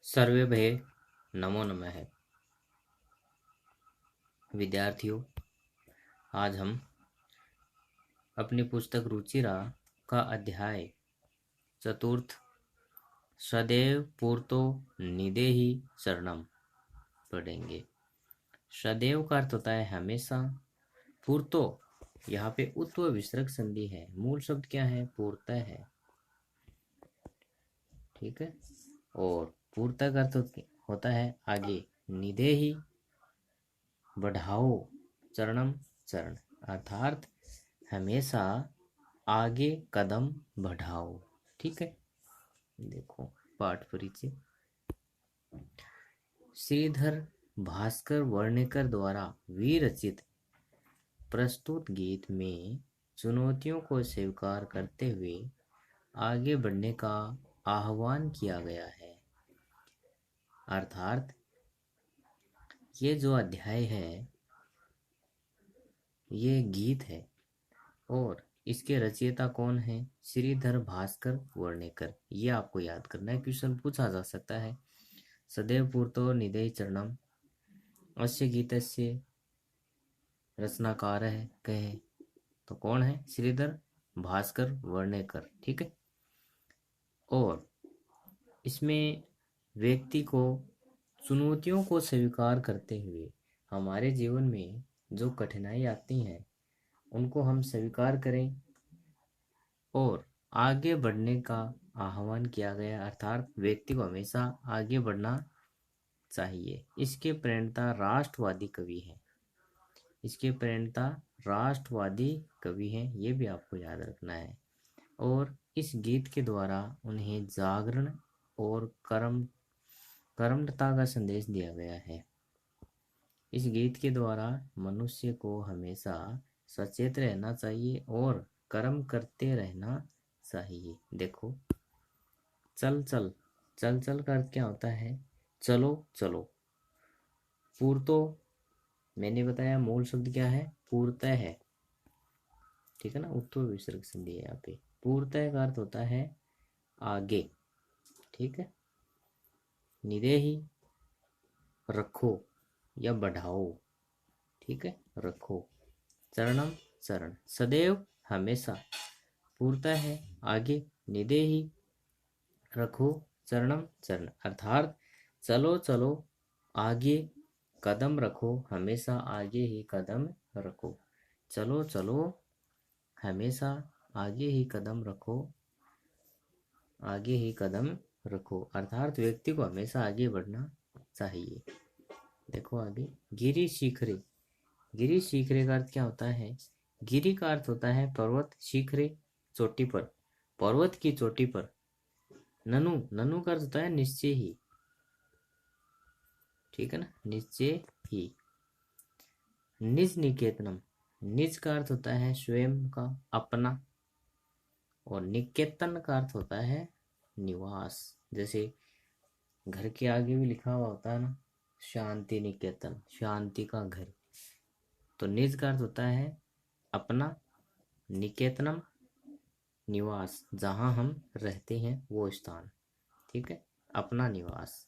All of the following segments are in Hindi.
सर्वेभ्ये नमो नमः। विद्यार्थियों, आज हम अपनी पुस्तक रुचिरा का अध्याय चतुर्थ सदैव पूर्तो निदेहि शरणम पढ़ेंगे। सदैव का अर्थ होता है हमेशा। पूर्तो यहाँ पे उत्व विसर्ग संधि है। मूल शब्द क्या है? पूर्तः है। ठीक है। और पूर्तः का अर्थ होता है आगे। निदेहि बढ़ाओ, चरणम चरण, अर्थात हमेशा आगे कदम बढ़ाओ। ठीक है। देखो पाठ परिचय। श्रीधर भास्कर वर्णेकर द्वारा विरचित प्रस्तुत गीत में चुनौतियों को स्वीकार करते हुए आगे बढ़ने का आह्वान किया गया है। अर्थात ये जो अध्याय है ये गीत है और इसके रचयिता कौन है? श्रीधर भास्कर वर्णेकर। ये आपको याद करना है, क्वेश्चन पूछा जा सकता है। सदैव पूर्तो निदेय चरणम अस्य गीतस्य रचनाकार है कहे तो कौन है? श्रीधर भास्कर वर्णेकर। ठीक है। और इसमें व्यक्ति को चुनौतियों को स्वीकार करते हुए हमारे जीवन में जो कठिनाई आती हैं उनको हम स्वीकार करें और आगे बढ़ने का आह्वान किया गया। अर्थात व्यक्ति को हमेशा आगे बढ़ना चाहिए। इसके प्रणेता राष्ट्रवादी कवि हैं। इसके प्रणेता राष्ट्रवादी कवि हैं, ये भी आपको याद रखना है। और इस गीत के द्वारा उन्हें जागरण और कर्मठता का संदेश दिया गया है। इस गीत के द्वारा मनुष्य को हमेशा सचेत रहना चाहिए और कर्म करते रहना चाहिए। देखो, चल चल, चल चल का अर्थ क्या होता है? चलो चलो। पूर्तो मैंने बताया मूल शब्द क्या है? पूर्तः है। ठीक है ना, उत्तर विसर्ग संधि है यहाँ पे। पूर्तः का अर्थ होता है आगे। ठीक है। निदेहि रखो या बढ़ाओ। ठीक है, रखो। चरणम चरण, सदैव हमेशा। पूर्तः है आगे, निदेहि रखो, चरणम चरण, अर्थात चलो चलो, आगे कदम रखो, हमेशा आगे ही कदम रखो। चलो चलो, हमेशा आगे ही कदम रखो, आगे ही कदम रखो, अर्थात व्यक्ति को हमेशा आगे बढ़ना चाहिए। देखो आगे, गिरी शिखरे। गिरी शिखरे का अर्थ क्या होता है? गिरी का अर्थ होता है पर्वत, शिखरे चोटी पर, पर्वत की चोटी पर। ननु, ननु का अर्थ होता है निश्चय ही। ठीक है ना, निश्चय ही। निज निकेतनम, निज का अर्थ होता है स्वयं का, अपना। और निकेतन का अर्थ होता है निवास। जैसे घर के आगे भी लिखा हुआ होता है ना, शांति निकेतन, शांति का घर। तो निज का अर्थ होता है अपना, निकेतनम निवास, जहाँ हम रहते हैं वो स्थान। ठीक है, अपना निवास।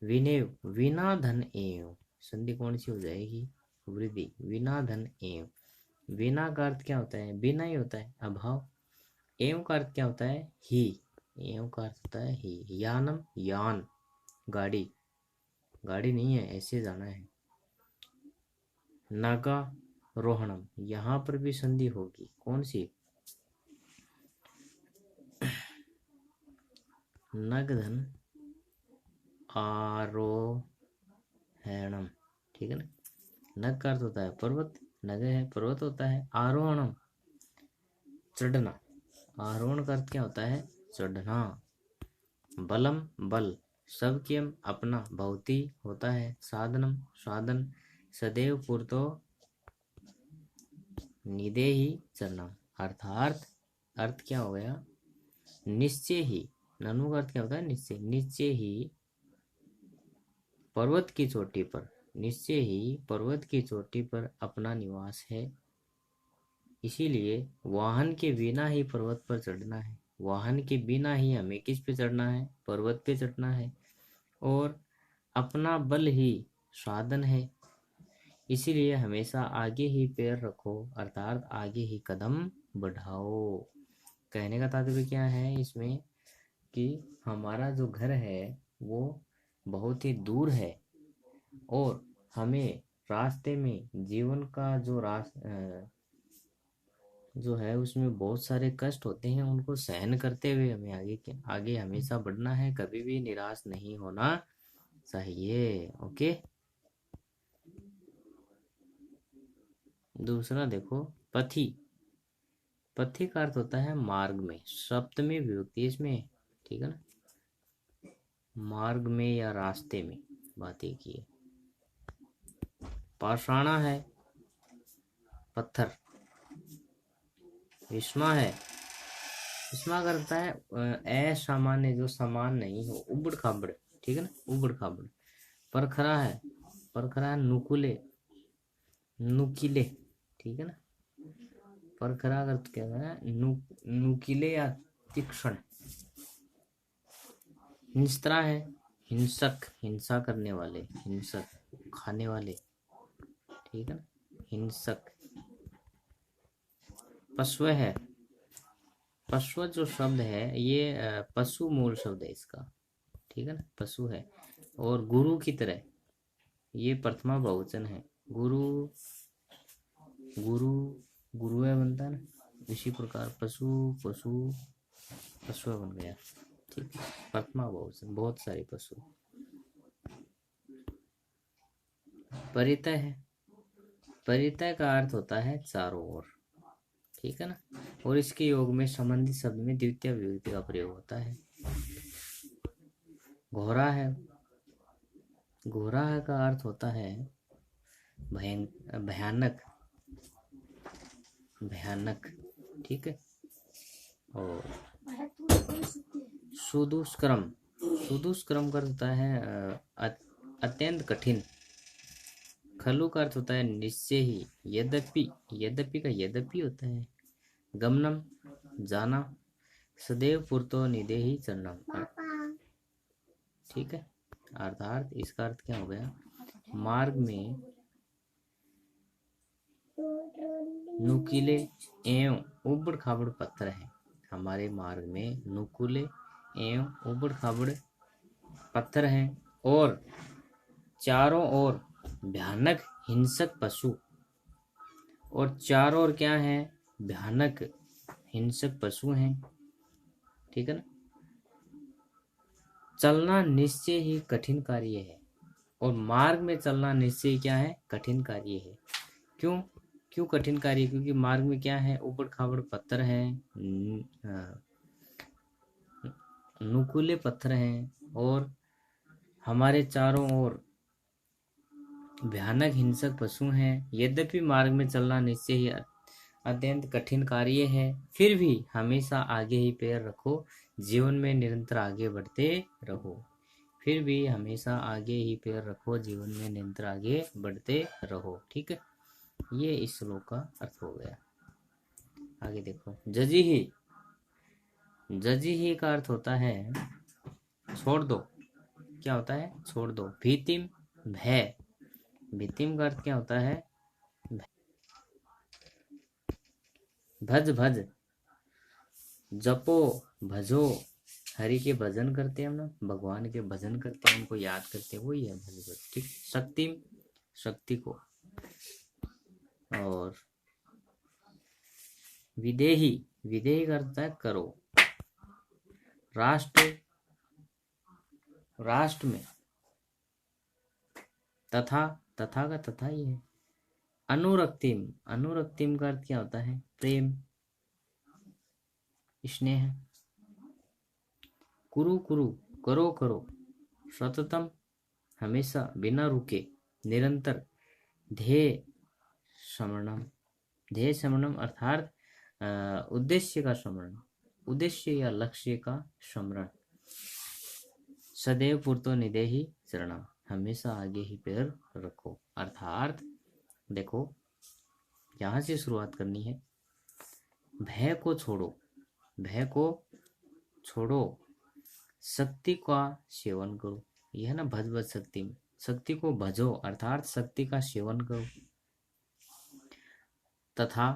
विनय, विना धन एव, संधि कौन सी हो जाएगी? वृद्धि। विना धन एव, विना का अर्थ क्या होता है? बिना ही होता है, अभाव। एव का अर्थ क्या होता है? ही। एव का अर्थ होता है ही। यानम, यान, गाड़ी। गाड़ी नहीं है, ऐसे जाना है। नागा रोहणम, यहाँ पर भी संधि होगी, कौन सी? नगधन आरोहणम। ठीक है ना, नग का अर्थ होता है पर्वत, नग है पर्वत होता है। आरोहणम चढ़ना, आरोहण का अर्थ क्या होता है? चढ़ना। बलम बल, सबकियम अपना, भवती होता है साधनम साधन। सदैव पूर्तो निदेहि चरणम, अर्थात अर्थ क्या हो गया? निश्चय ही। ननु का अर्थ क्या होता है? निश्चय। निश्चय ही पर्वत की चोटी पर, निश्चय ही पर्वत की चोटी पर अपना निवास है। इसीलिए वाहन के बिना ही पर्वत पर चढ़ना है। वाहन के बिना ही हमें किस पे चढ़ना है? पर्वत पे चढ़ना है। और अपना बल ही साधन है, इसीलिए हमेशा आगे ही पैर रखो, अर्थात आगे ही कदम बढ़ाओ। कहने का तात्पर्य क्या है इसमें कि हमारा जो घर है वो बहुत ही दूर है और हमें रास्ते में जीवन का जो है उसमें बहुत सारे कष्ट होते हैं, उनको सहन करते हुए हमें आगे हमेशा बढ़ना है, कभी भी निराश नहीं होना चाहिए। ओके। दूसरा देखो, पथी। पथी का अर्थ होता है मार्ग में, सप्तमी विभक्ति इसमें, ठीक है ना, मार्ग में या रास्ते में, बात एक ही है। पाषाणा है पत्थर, विस्मा है, विस्मा करता है असामान्य, जो समान नहीं हो, उबड़ खाबड़, ठीक है ना, उबड़ खाबड़। परखरा है, परखरा है नुकुले, नुकीले, ठीक है ना। परखरा का अर्थ क्या है, नुकीले या तीक्ष्ण। हिंस्त्रा है हिंसक, हिंसा करने वाले, हिंसक, खाने वाले, ठीक है ना, हिंसक। पशु है, पशु जो शब्द है ये पशु मूल शब्द है इसका, ठीक है ना, पशु है। और गुरु की तरह, ये प्रथमा बहुवचन है, गुरु, गुरु, गुरु है बनता है ना, इसी प्रकार पशु, पशु, पशु बन गया, ठीक है, प्रथमा बहुवचन, बहुत सारे पशु। परितय है, परितय का अर्थ होता है चारों ओर, ठीक है ना, और इसके योग में संबंधित शब्द में द्वितीय विभक्ति का प्रयोग होता है। घोरा है, घोरा का अर्थ होता है भयानक, भयानक, ठीक है। और सुदुष्कर्म, सुदुष्कर्म का अर्थ होता है अत्यंत कठिन। खलु का अर्थ होता है निश्चय ही, यद्यपि, यद्यपि का यद्यपि होता है। गमनम, जाना। सदैव पुरतो निदेहि चरणम, ठीक है, अर्थात इसका अर्थ क्या हो गया, मार्ग में नुकीले एवं उबड़ खाबड़ पत्थर हैं, हमारे मार्ग में नुकीले एवं उबड़ खाबड़ पत्थर हैं, और चारों ओर भयानक हिंसक पशु, और चारों ओर क्या है, भयानक हिंसक पशु हैं, ठीक है ना। चलना निश्चय ही कठिन कार्य है, और मार्ग में चलना निश्चय क्या है, कठिन कार्य है। क्यों, क्यों कठिन कार्य, क्योंकि मार्ग में क्या है, ऊबड़ खाबड़ पत्थर है, नुकीले पत्थर हैं, और हमारे चारों ओर भयानक हिंसक पशु हैं। यद्यपि मार्ग में चलना निश्चय ही अत्यंत कठिन कार्य है, फिर भी हमेशा आगे ही पैर रखो, जीवन में निरंतर आगे बढ़ते रहो। फिर भी हमेशा आगे ही पैर रखो, जीवन में निरंतर आगे बढ़ते रहो, ठीक है। ये इस श्लोक का अर्थ हो गया। आगे देखो, जजी ही, जजी ही का अर्थ होता है छोड़ दो, क्या होता है, छोड़ दो। भीतिम, भय, भीतिम का अर्थ क्या होता है, भज भज, जपो, भजो, हरि के भजन करते हैं हम ना, भगवान के भजन करते हैं, उनको याद करते हैं, वही है भज भज, ठीक। शक्ति, शक्ति को। और विदेही, विदेही का अर्थ है करो। राष्ट्र, राष्ट्र में, तथा, तथा का तथा ही है। अनुरक्तिम, अनुरक्तिम का अर्थ क्या होता है, प्रेम, स्नेह। कुरु कुरु, करो करो। सततम, हमेशा, बिना रुके, निरंतर। ध्येय स्मरणम, ध्येय स्मरणम अर्थात उद्देश्य का स्मरण, उद्देश्य या लक्ष्य का स्मरण। सदैव पुरतो निदेहि चरणम, हमेशा आगे ही पैर रखो, अर्थात देखो यहां से शुरुआत करनी है। भय को छोड़ो, भय को छोड़ो, शक्ति का सेवन करो, ये है ना भज भज शक्ति में, शक्ति को भजो अर्थात शक्ति का सेवन करो। तथा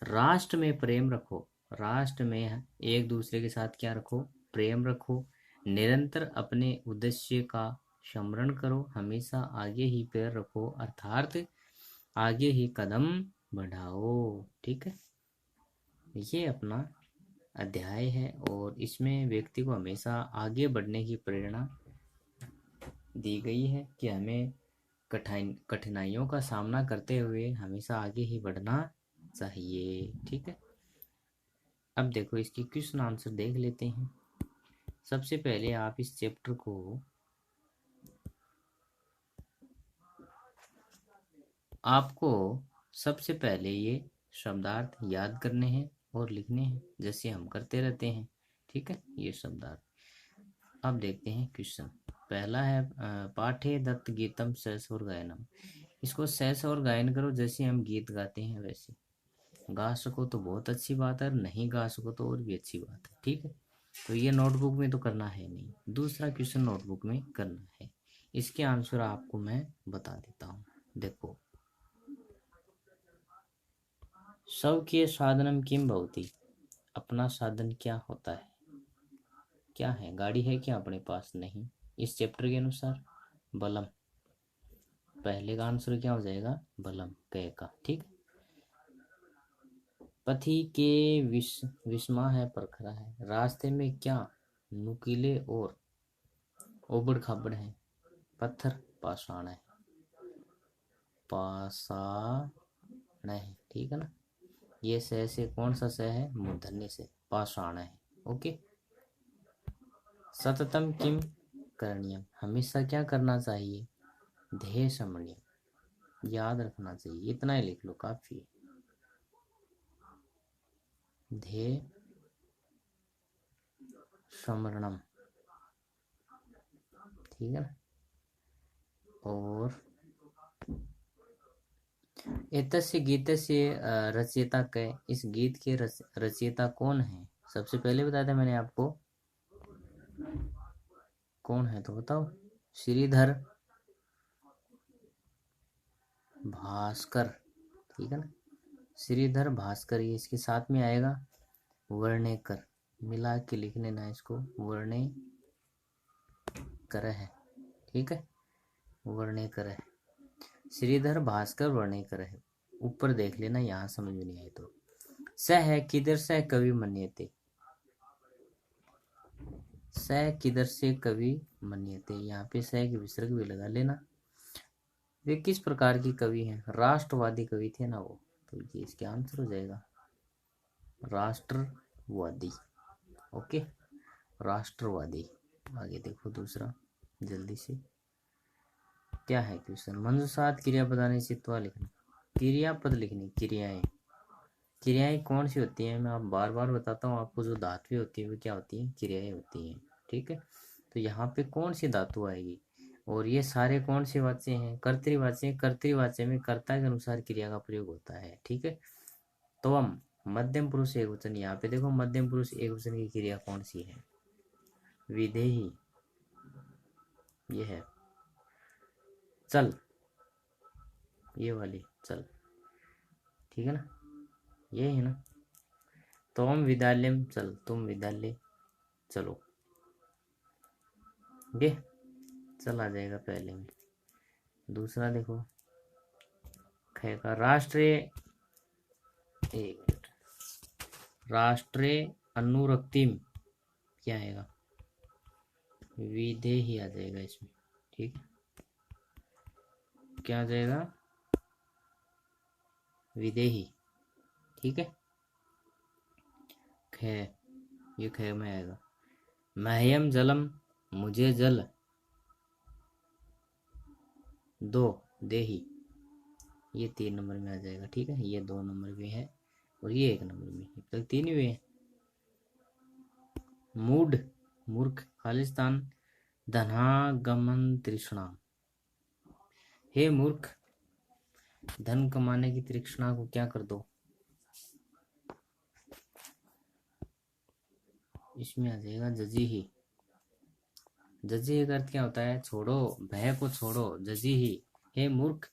राष्ट्र में प्रेम रखो, राष्ट्र में एक दूसरे के साथ क्या रखो, प्रेम रखो। निरंतर अपने उद्देश्य का स्मरण करो, हमेशा आगे ही पैर रखो अर्थात आगे ही कदम बढ़ाओ। ठीक है, ये अपना अध्याय है और इसमें व्यक्ति को हमेशा आगे बढ़ने की प्रेरणा दी गई है कि हमें कठिनाइयों का सामना करते हुए हमेशा आगे ही बढ़ना चाहिए। ठीक है, अब देखो इसकी क्वेश्चन आंसर देख लेते हैं। सबसे पहले आप इस चैप्टर को आपको सबसे पहले ये शब्दार्थ याद करने हैं और लिखने हैं जैसे हम करते रहते हैं। ठीक है, ये शब्दार्थ। अब देखते हैं क्वेश्चन। पहला है पाठे दत्त गीतम सहस्वर गायनम। इसको सहस्वर गायन करो जैसे हम गीत गाते हैं वैसे। गा सको तो बहुत अच्छी बात है, नहीं गा सको तो और भी अच्छी बात है। ठीक है, तो ये नोटबुक में तो करना है नहीं, दूसरा क्वेश्चन नोटबुक में करना है। इसके आंसर आपको मैं बता देता हूँ। देखो, स्वकीय साधनम किम भवति, अपना साधन क्या होता है, क्या है, गाड़ी है क्या अपने पास, नहीं। इस चैप्टर के अनुसार बलम, पहले का आंसर क्या हो जाएगा, बलम क का। ठीक, पथी के विस्मा है परखरा है, रास्ते में क्या नुकीले और ओबड़ खाबड़ है, पत्थर पाषाण है, पाषाण है। ठीक है ना, ये सह से कौन सा सह है, मूर्धन्य से, पाषाण है। ओके, सततम किम करणीयम, हमेशा क्या करना चाहिए, ध्येय समरणीयम, याद रखना चाहिए। इतना ही लिख लो काफी है, ध्येय स्मरणम। ठीक है ना, और एतस्य गीतस्य रचयिता कै, इस गीत के रचयिता कौन है, सबसे पहले बताया था मैंने आपको कौन है, तो बताओ। श्रीधर भास्कर। ठीक है ना, श्रीधर भास्कर, ये इसके साथ में आएगा वर्णेकर, मिला के लिख लेना इसको, वर्णेकर है। ठीक है, वर्णेकर है, श्रीधर भास्कर वर्णेकर है। ऊपर देख लेना, यहाँ समझ में नहीं आए तो। स है किधर से कवि मन्यते, स किधर से कवि मन्यते, यहाँ पे स की विसर्ग भी लगा लेना। वे किस प्रकार की कवि हैं, राष्ट्रवादी कवि थे ना वो, तो ये इसके आंसर हो जाएगा राष्ट्रवादी। ओके, राष्ट्रवादी। आगे देखो दूसरा जल्दी से, क्या है क्वेश्चन। मंजुषात क्रियापदानी चित्वा लिखना, क्रियापद लिखनी, क्रियाएं, क्रियाएं कौन सी होती हैं, मैं आप बार बार बताता हूँ आपको, जो धातुएं होती है वो क्या होती हैं, क्रियाएं होती हैं। ठीक है, तो यहाँ पे कौन सी धातु आएगी, और ये सारे कौन से वाच्य हैं, कर्तृवाच्य। कर्तृवाच्य में कर्ता के अनुसार क्रिया का प्रयोग होता है। ठीक है, तो हम मध्यम पुरुष एक वचन, यहाँ पे देखो मध्यम पुरुष एक वचन की क्रिया कौन सी है, विधेही, ये है चल, ये वाली चल। ठीक है ना, ये है ना, तोम विद्यालय चल, तुम विद्यालय चलो, ये चल आ जाएगा पहले में। दूसरा देखो, ख का राष्ट्रीय, एक मिनट, राष्ट्रीय अनुरक्तिम क्या आएगा, विधेही आ जाएगा इसमें। ठीक, क्या आ जाएगा, विधेही। ठीक है, ख, ये ख में आएगा। मह्यम जलम, मुझे जल दो देही, ये 3 नंबर में आ जाएगा। ठीक है, ये 2 नंबर में है और ये 1 नंबर में, अब तक 3 हुए हैं। मूड, मूर्ख, खालिस्तान, धनागमन तृष्णा, हे मूर्ख, धन कमाने की तृष्णा को क्या कर दो, इसमें आ जाएगा जजी ही। जजी ही का अर्थ क्या होता है? छोड़ो, भय को छोड़ो। जजी ही, हे मूर्ख,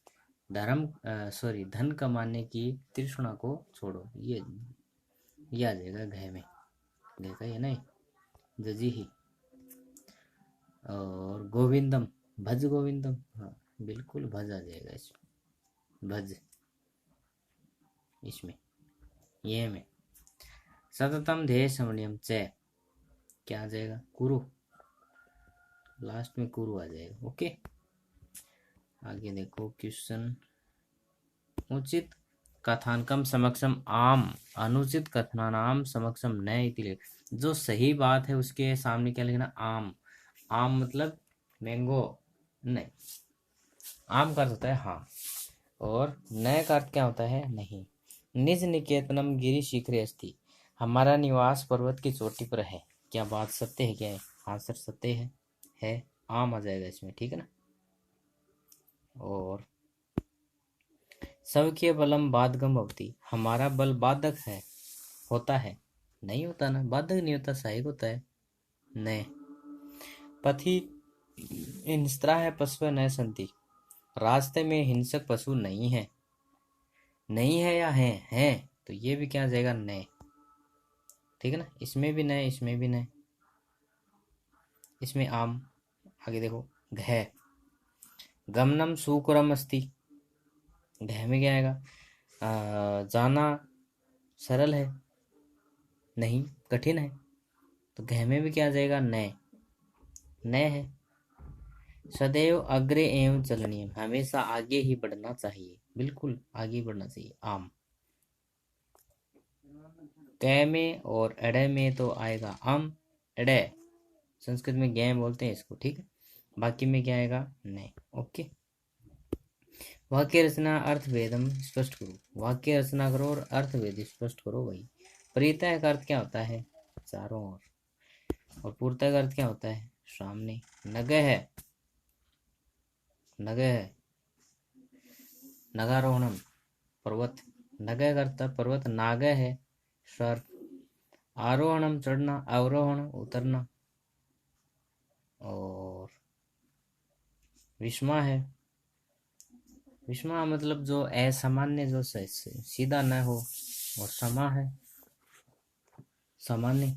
धन कमाने की तृष्णा को छोड़ो। ये आ जाएगा घय में, घय का ये नहीं, जजी ही। और गोविंदम, भज गोविंदम, हाँ बिल्कुल भज आ जाएगा इसमें, भज इसमें, ये में। सततम ध्येय समन्वयम च, क्या आ जाएगा? कुरु, लास्ट में कुरु आ जाएगा। ओके, आगे देखो क्वेश्चन। उचित कथानकम समक्षम आम, अनुचित कथनानाम समक्षम न इति लिख। जो सही बात है उसके सामने क्या लिखना? आम। आम मतलब मैंगो नहीं, आम का अर्थ होता है हाँ, और नए का अर्थ क्या होता है? नहीं। निज निकेतनम गिरि शिखरे अस्ति, हमारा निवास पर्वत की चोटी पर है। क्या बात सत्य है? क्या है? हाँ सर सत्य है, आम आ जाएगा इसमें, ठीक है ना। और सबके बलम बाधकम भवति, हमारा बल बाधक है, होता है, नहीं होता ना, बाधक नहीं होता, सहायक होता है। नहीं। पथि हिंस्त्रा है पशु न संति, रास्ते में हिंसक पशु नहीं है। नहीं है या है तो ये भी क्या आ जाएगा? नए, ठीक है ना। इसमें भी नए, इसमें भी नए, इसमें आम। आगे देखो, घय गमनम सुकुरम अस्ति, घय में क्या आएगा? जाना सरल है, नहीं कठिन है, तो घय में भी क्या आ जाएगा? नए, नए है। सदैव अग्रे एवं चलनीय, हमेशा आगे ही बढ़ना चाहिए, बिल्कुल आगे बढ़ना चाहिए, आम। कै में और अड़े में तो आएगा आम, अड़े संस्कृत में गै बोलते हैं इसको, ठीक है। बाकी में क्या आएगा? नहीं। ओके, वाक्य रचना अर्थ वेदम स्पष्ट करो, वाक्य रचना करो और अर्थ वेद स्पष्ट करो। वही परितः का अर्थ क्या होता है? चारों ओर। और पूर्ता का अर्थ क्या होता है? सामने। नगह है, नगह है, नगारोहणम पर्वत, नगह करता पर्वत, नागह है सर्प, आरोहणम चढ़ना, अवरोहण उतरना, और विषमा है, विषमा मतलब जो असामान्य, जो सीधा न हो, और समा है सामान्य,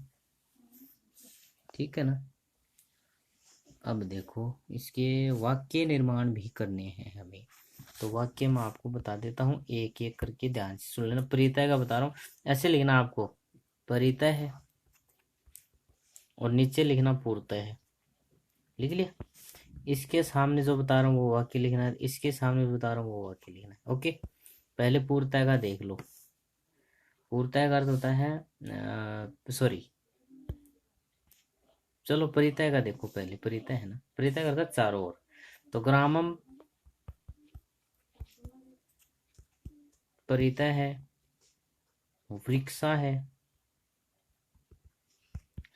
ठीक है ना। अब देखो इसके वाक्य निर्माण भी करने हैं हमें, तो वाक्य मैं आपको बता देता हूँ, एक एक करके ध्यान से सुन लेना। परितय का बता रहा हूँ, ऐसे लिखना आपको, परितय है और नीचे लिखना पूर्तः है, लिख लिया। इसके सामने जो बता रहा हूँ वो वाक्य लिखना है, इसके सामने जो बता रहा हूँ वो वाक्य लिखना है। ओके, पहले पूर्तः का देख लो। पूर्तः का अर्थ होता है सॉरी, चलो परितय का देखो पहले। परितय है ना, परितय का अर्थ है चारों ओर। तो ग्रामम परितय है, वृक्षा है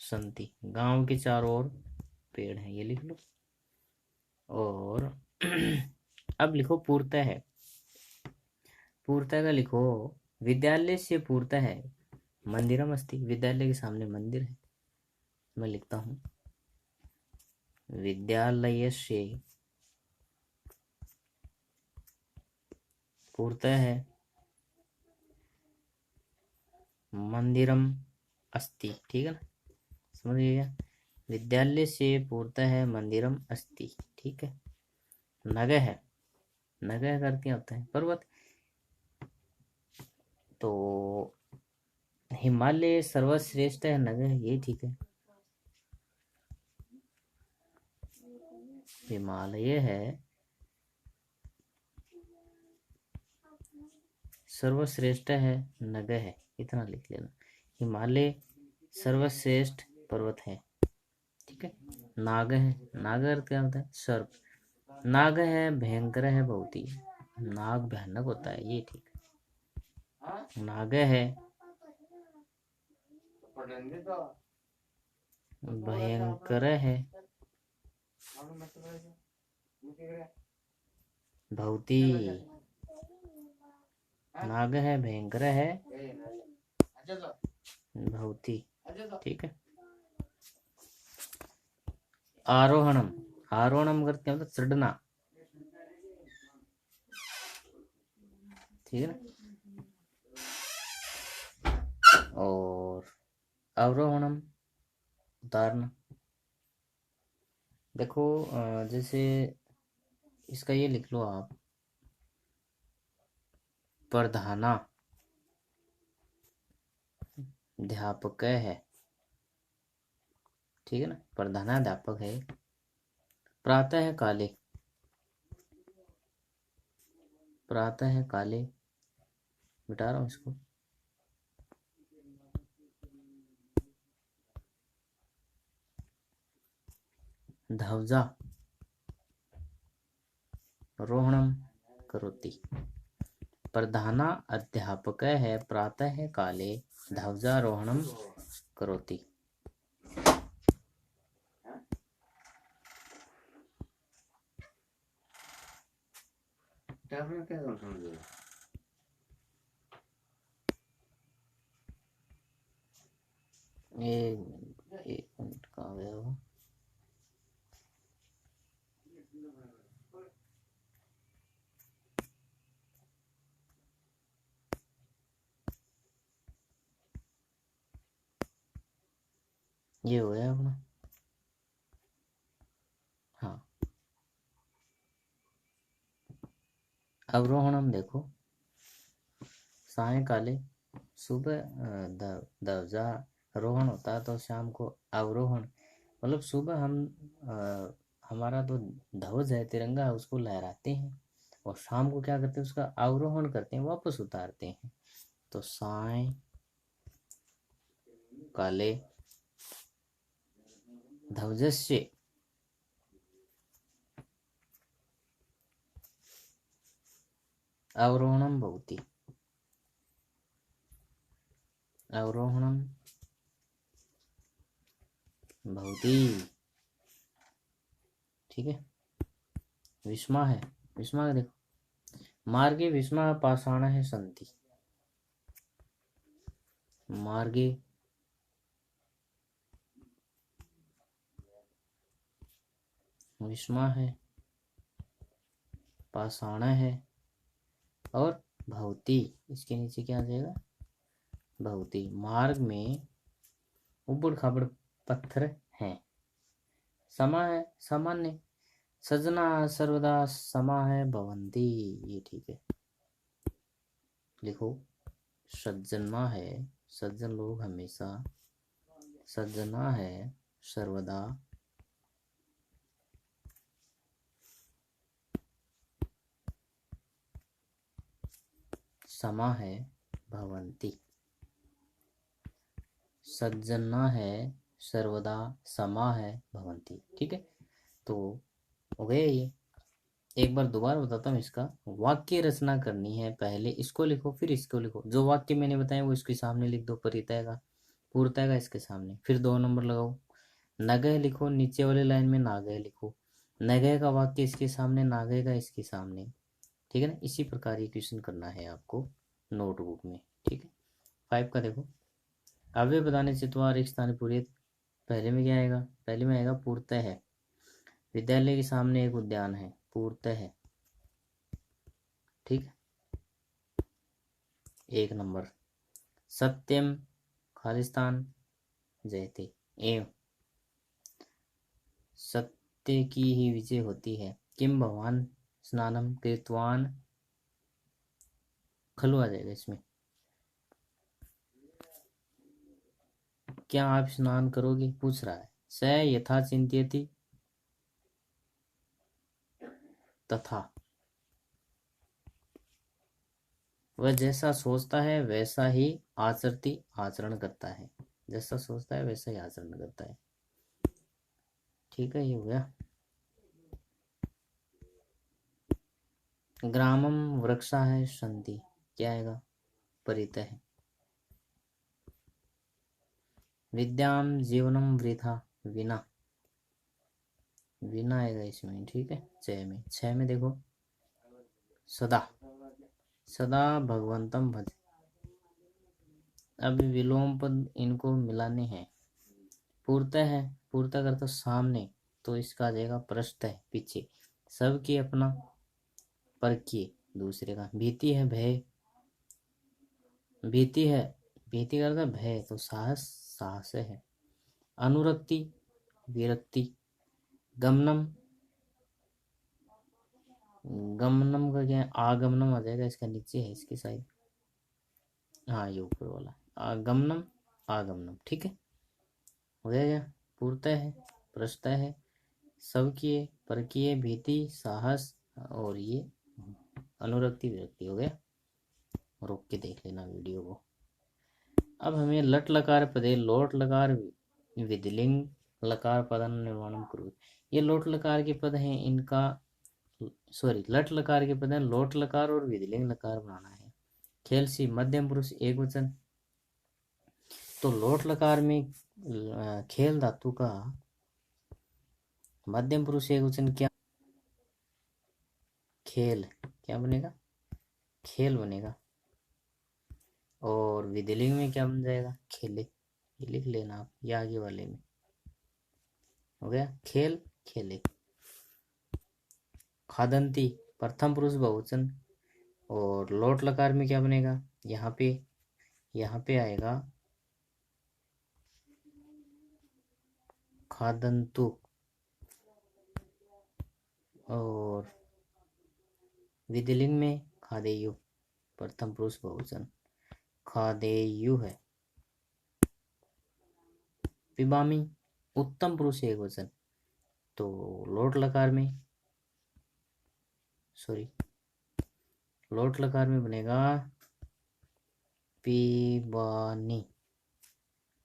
संति, गांव के चारों ओर पेड़ है, ये लिख लो। और अब लिखो पूर्तः है, पूर्तः का लिखो, विद्यालय से पूर्तः है मंदिरम अस्ति, विद्यालय के सामने मंदिर है। मैं लिखता हूँ, विद्यालय से पूर्तः है मंदिरम अस्ति, ठीक है ना, समझ गया। विद्यालय से पूर्तः है मंदिरम अस्ति, ठीक है। नगह है, नगह का अर्थ क्या होता है? पर्वत। तो हिमालय सर्वश्रेष्ठ है, नगह, ये ठीक है। हिमालय है सर्वश्रेष्ठ है, नगह है, इतना लिख लेना। हिमालय सर्वश्रेष्ठ पर्वत है, ठीक है। नाग है, नाग अर्थ क्या होता है? सर्प। नाग है भयंकर है बहुत ही, नाग भयानक होता है, ये ठीक है। नाग है भयंकर है, भौती, नाग है भयंकर है भौती, ठीक है। आरोहणम, आरोहणम करते हैं मतलब चढ़ना, ठीक है ना। और अवरोहणम उतारना। देखो जैसे इसका ये लिख लो आप, प्रधाना अध्यापक है, ठीक है ना, प्रधानाध्यापक है। प्रातः काले, प्रातः काले, मिटा रहा हूँ इसको। धवजा रोहणम करोति। प्रधाना अध्यापक है प्रातः काले ध्वजारोहणम करोति। एक मिनट कहाँ गया वो। ये हो गया अपना, हाँ। अवरोहणम देखो, सायकाले सुबह ध्वजारोहण होता है तो शाम को अवरोहण, मतलब सुबह हम हमारा तो ध्वज है तिरंगा उसको लहराते हैं, और शाम को क्या करते हैं उसका अवरोहण करते हैं, वापस उतारते हैं। तो साय काले ध्वजस्य अवरोहणम भवति, अवरोहणम भवति, ठीक है। विस्मा है, विस्मा देखो, मार्गे विस्मा पाषाण है संति, मार्गे विस्मा है, पाषाण है, और भवती, इसके नीचे क्या आ जाएगा, भवती। मार्ग में उबड़ खाबड़ पत्थर हैं, समा है सामान्य, सजना सर्वदा समा है भवंती, ये ठीक है। लिखो, सज्जनमा है, सज्जन लोग हमेशा, सज्जना है सर्वदा, समा है भवंती, सज्जना है सर्वदा समा है भवंती, ठीक है। तो हो गया ये। एक बार दोबारा बताता हूँ, इसका वाक्य रचना करनी है, पहले इसको लिखो फिर इसको लिखो, जो वाक्य मैंने बताया वो इसके सामने लिख दो, परितय का पूर्णतः का इसके सामने, फिर 2 नंबर लगाओ। नगह लिखो, नीचे वाले लाइन में नागह लिखो, नगह का वाक्य इसके सामने, नागह का इसके सामने, ठीक है ना। इसी प्रकार ये क्वेश्चन करना है आपको नोटबुक में, ठीक है। 5 का देखो, अव्यय बताने से तुम्हारा एक स्थान पूरे, पहले में क्या आएगा, पहले में आएगा पूर्णतः है, विद्यालय के सामने एक उद्यान है, पूर्णतः है, ठीक है। 1 नंबर, सत्यम खालिस्तान जयते, एवं सत्य की ही विजय होती है, किम भगवान स्नानम कृतवान, खलु आ जाएगा इसमें, क्या आप स्नान करोगे पूछ रहा है। स यथा चिंत्यति, तथा वह जैसा सोचता है वैसा ही आचरती आचरण करता है, जैसा सोचता है वैसा ही आचरण करता है, ठीक है। ये हो गया। ग्रामम वृक्षा है संति, क्या आएगा, परितः है। विद्याम जीवनम वृथा, विना, विना आएगा इसमें, ठीक है। 6 में देखो, सदा, सदा भगवंतम भज, अभी विलोम पद इनको मिलाने हैं। पूर्णतः है, पूर्णतः करता सामने, तो इसका आ जाएगा पृष्ठ है, पीछे। सबकी अपना, परकीय दूसरे का। भीति है, भय, भीति है, भीति करता है भय, तो साहस, साहस है। अनुरक्ति, विरक्ति। गमनम, गमनम का क्या है, आगमनम आ जाएगा, इसका नीचे है, इसकी साइड, हाँ ये ऊपर वाला, आगमनम, आगमनम, ठीक है, हो जाएगा। पूर्णतः है, प्रश्नतः है, सबकीय, परकीय, भीति, साहस, और ये अनुरक्ति, विरक्ति, हो गया। रोक के देख लेना वीडियो को। अब हमें लट लकार पदे लोट लकार विधिलिंग लकार पदन निर्माण करो। ये लोट लकार के पद हैं, इनका सॉरी लट लकार के पद हैं, लोट लकार और विधिलिंग लकार बनाना है। खेल सी मध्यम पुरुष एक वचन। तो लोट लकार में खेल धातु का मध्यम पुरुष एक वचन क्या, खेल, क्या बनेगा, खेल बनेगा। और विधिलिंग में क्या बन जाएगा, खेले। ये लिख लेना आप, ये आगे वाले में हो गया, खेल, खेले। खादंती प्रथम पुरुष बहुवचन। और लोट लकार में क्या बनेगा, यहाँ पे आएगा खादंतु। और विधिलिंग में खादेयु, प्रथम पुरुष बहुवचन, खादेयु है। पिबामी उत्तम पुरुष एक वचन। तो लोट लकार में, सॉरी लोट लकार में बनेगा पिबानी,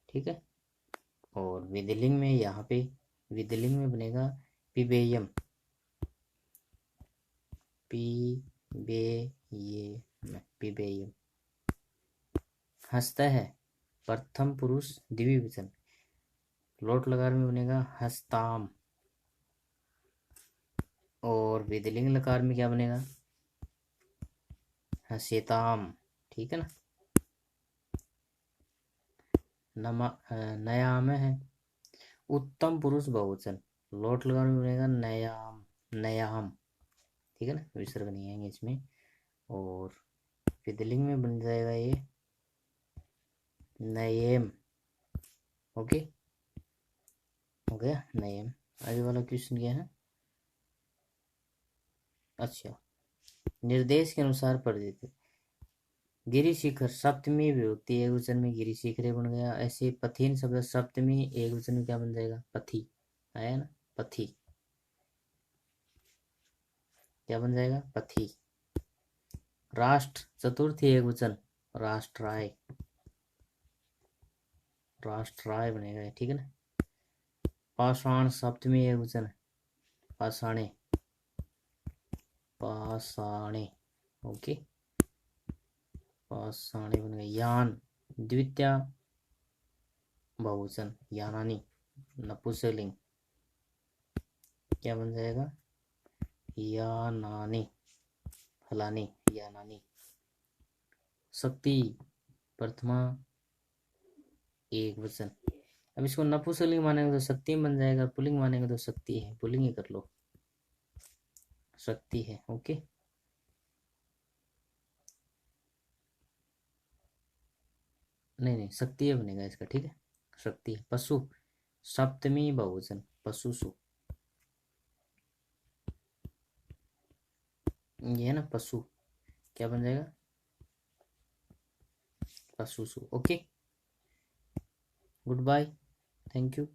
ठीक है। और विधिलिंग में, यहाँ पे विधिलिंग में बनेगा पिबेयम, पिबेयम। हंसता है प्रथम पुरुष द्विवचन। लोट लकार में बनेगा हस्ताम। और विधिलिंग लकार में क्या बनेगा, हसेताम, ठीक है ना। नयाम है उत्तम पुरुष बहुवचन। लोट लकार में बनेगा नयाम, नयाम, ठीक है ना, विसर्ग नहीं आएंगे इसमें। और विधिलिंग में बन जाएगा ये नयेम, ओके, हो गया नयेम। आगे वाला क्वेश्चन क्या है, अच्छा, निर्देश के अनुसार पढ़ देते। गिरि शिखर सप्तमी विभक्ति एक वचन में गिरि शिखरे बन गया। ऐसे पथिन शब्द सप्तमी एक वचन में क्या बन जाएगा, पथी, आया ना, पथी, क्या बन जाएगा, पथी। राष्ट्र चतुर्थी एक वचन, राष्ट्राय, राष्ट्राय बनेगा, ठीक है ना। पाषाण सप्तमी एक वचन, पाषाणे, पाषाणे, ओके, पाषाणे बन गया। यान द्वितीया बहुवचन, यानानी, नपुंसकलिंग, क्या बन जाएगा, यानानी, फलानी, यानानी। शक्ति प्रथमा एक वचन। अब इसको नपुंसकलिंग मानेंगे तो शक्ति बन जाएगा, पुल्लिंग मानेंगे तो शक्ति है, पुल्लिंग ही कर लो, शक्ति है, ओके। नहीं नहीं, शक्ति बनेगा इसका, ठीक है, शक्ति है। पशु सप्तमी बहुवचन, पशुसु, ये है ना पशु, क्या बन जाएगा, पशुसु, okay. Good bye, thank you.